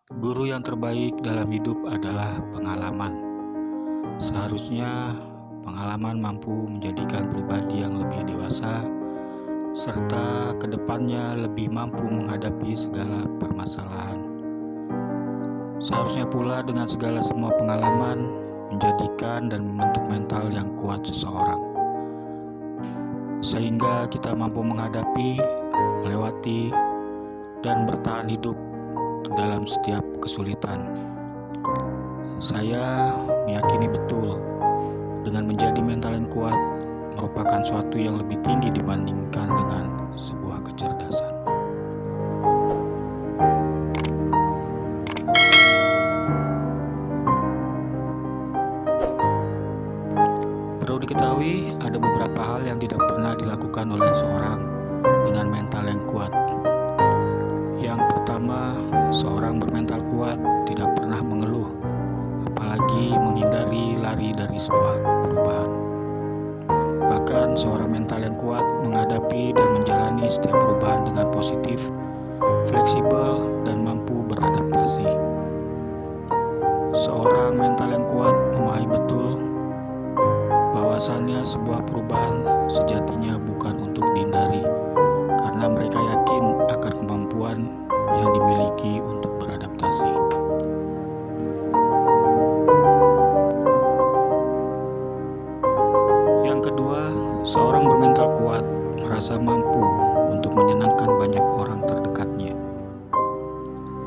Guru yang terbaik dalam hidup adalah pengalaman. Seharusnya pengalaman mampu menjadikan pribadi yang lebih dewasa, serta kedepannya lebih mampu menghadapi segala permasalahan. Seharusnya pula dengan semua pengalaman menjadikan dan membentuk mental yang kuat seseorang, sehingga kita mampu menghadapi, melewati, dan bertahan hidup dalam setiap kesulitan. Saya meyakini betul dengan menjadi mental yang kuat merupakan suatu yang lebih tinggi dibandingkan dengan sebuah kecerdasan. Perlu diketahui, ada beberapa hal yang tidak pernah dilakukan oleh seorang dengan mental yang kuat. Yang pertama, seorang bermental kuat tidak pernah mengeluh, apalagi menghindari lari dari sebuah perubahan. Bahkan seorang mental yang kuat menghadapi dan menjalani setiap perubahan dengan positif, fleksibel, dan mampu beradaptasi. Seorang mental yang kuat memahami betul bahwasannya sebuah perubahan sejatinya bukan untuk dihindari, karena mereka yakin akan kemampuan yang dimiliki untuk beradaptasi. Yang kedua, seorang bermental kuat merasa mampu untuk menyenangkan banyak orang terdekatnya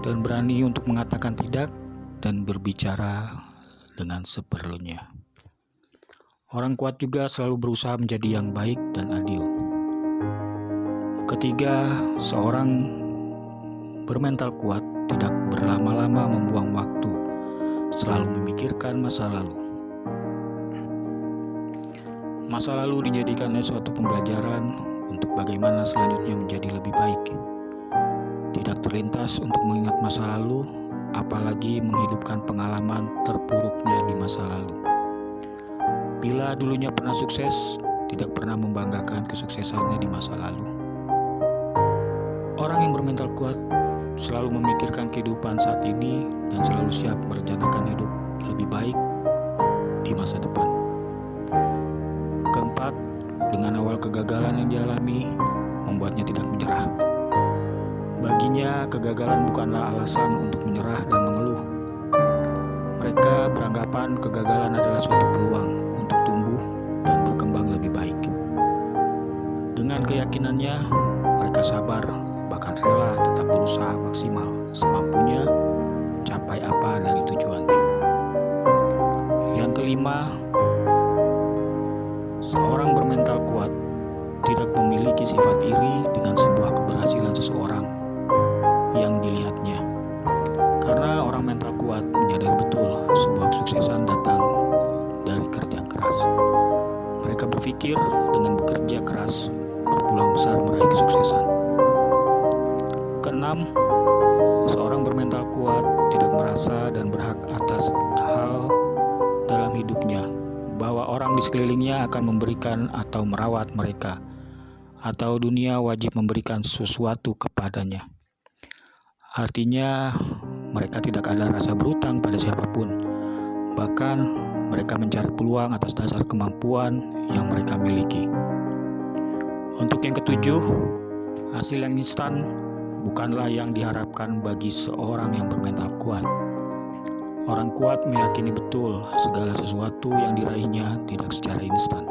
dan berani untuk mengatakan tidak dan berbicara dengan seperlunya. Orang kuat juga selalu berusaha menjadi yang baik dan adil. Ketiga, seorang bermental kuat tidak berlama-lama membuang waktu, selalu memikirkan masa lalu. Masa lalu dijadikannya suatu pembelajaran untuk bagaimana selanjutnya menjadi lebih baik. Tidak terlintas untuk mengingat masa lalu, apalagi menghidupkan pengalaman terpuruknya di masa lalu. Bila dulunya pernah sukses, tidak pernah membanggakan kesuksesannya di masa lalu. Orang yang bermental kuat selalu memikirkan kehidupan saat ini dan selalu siap merencanakan hidup lebih baik di masa depan. Keempat, dengan awal kegagalan yang dialami membuatnya tidak menyerah. Baginya, kegagalan bukanlah alasan untuk menyerah dan mengeluh. Mereka beranggapan kegagalan adalah suatu peluang untuk tumbuh dan berkembang lebih baik. Dengan keyakinannya, mereka sabar, bahkan rela tetap berusaha maksimal semampunya mencapai apa dari tujuannya. Yang kelima, seorang bermental kuat tidak memiliki sifat iri dengan sebuah keberhasilan seseorang yang dilihatnya. Karena orang mental kuat menyadari betul sebuah kesuksesan datang dari kerja keras. Mereka berpikir dengan bekerja keras berpeluang besar meraih kesuksesan. Keenam, seorang bermental kuat tidak merasa dan berhak atas hal dalam hidupnya, bahwa orang di sekelilingnya akan memberikan atau merawat mereka, atau dunia wajib memberikan sesuatu kepadanya. Artinya, mereka tidak ada rasa berutang pada siapapun. Bahkan, mereka mencari peluang atas dasar kemampuan yang mereka miliki. Untuk yang ketujuh, hasil yang instan bukanlah yang diharapkan bagi seorang yang bermental kuat. Orang kuat meyakini betul segala sesuatu yang diraihnya tidak secara instan.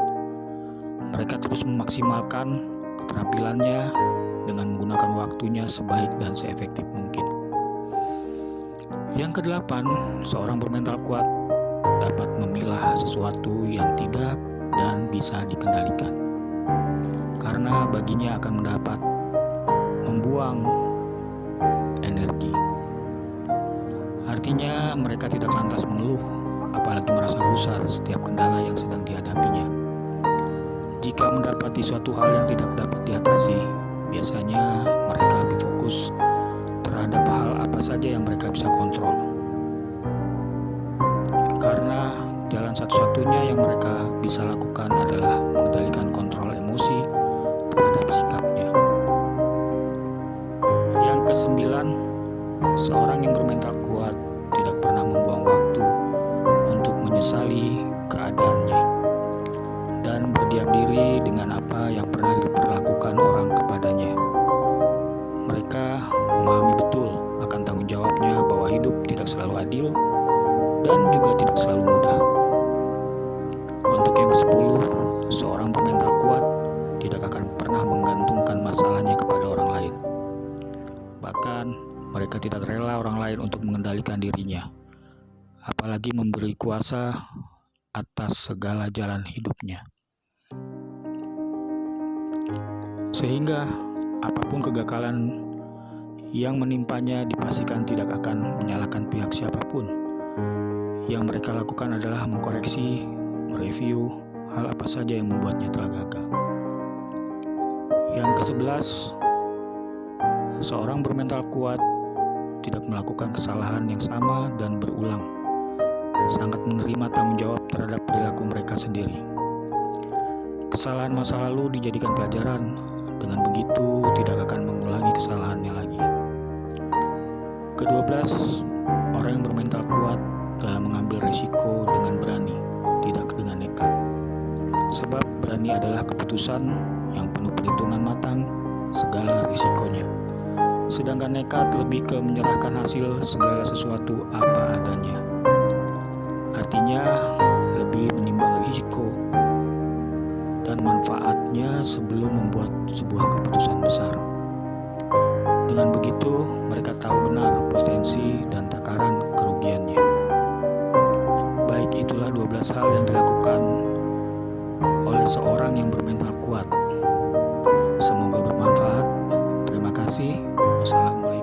Mereka terus memaksimalkan keterampilannya dengan menggunakan waktunya sebaik dan seefektif mungkin. Yang kedelapan, seorang bermental kuat dapat memilah sesuatu yang tidak dan bisa dikendalikan, karena baginya akan mendapat membuang energi. Artinya mereka tidak lantas mengeluh, apalagi merasa gusar setiap kendala yang sedang dihadapinya. Jika mendapati suatu hal yang tidak dapat diatasi, biasanya mereka lebih fokus terhadap hal apa saja yang mereka bisa kontrol. Karena jalan satu-satunya yang mereka bisa lakukan adalah mengendalikan kontrol emosi terhadap sikapnya. Yang kesembilan, Seorang yang bermental kuat tidak pernah membuang waktu untuk menyesali keadaannya dan berdiam diri dengan apa yang pernah diperlakukan orang kepadanya. Mereka memahami betul akan tanggung jawabnya bahwa hidup tidak selalu adil dan juga tidak selalu mudah. Untuk yang ke-10, seorang bermental kuat tidak akan pernah menggantungkan masalahnya kepada orang lain. Bahkan, mereka tidak rela orang lain untuk mengendalikan dirinya, apalagi memberi kuasa atas segala jalan hidupnya. Sehingga, apapun kegagalan yang menimpanya dipastikan tidak akan menyalahkan pihak siapapun. Yang mereka lakukan adalah mengkoreksi, mereview hal apa saja yang membuatnya telah gagal. Yang ke-11, seorang bermental kuat tidak melakukan kesalahan yang sama dan berulang, sangat menerima tanggung jawab terhadap perilaku mereka sendiri. Kesalahan masa lalu dijadikan pelajaran, dengan begitu tidak akan mengulangi kesalahannya lagi. Ke-12, orang yang bermental kuat dalam mengambil risiko dengan berani, tidak dengan nekat. Sebab berani adalah keputusan yang penuh perhitungan matang segala risikonya. Sedangkan nekat lebih ke menyerahkan hasil segala sesuatu apa adanya. Artinya lebih menimbang risiko dan manfaatnya sebelum membuat sebuah keputusan besar. Dengan begitu, mereka tahu benar potensi dan takaran kerugiannya. Baik, itulah 12 hal yang dilakukan oleh seorang yang bermental kuat. Semoga bermanfaat. Terima kasih. Wassalamualaikum.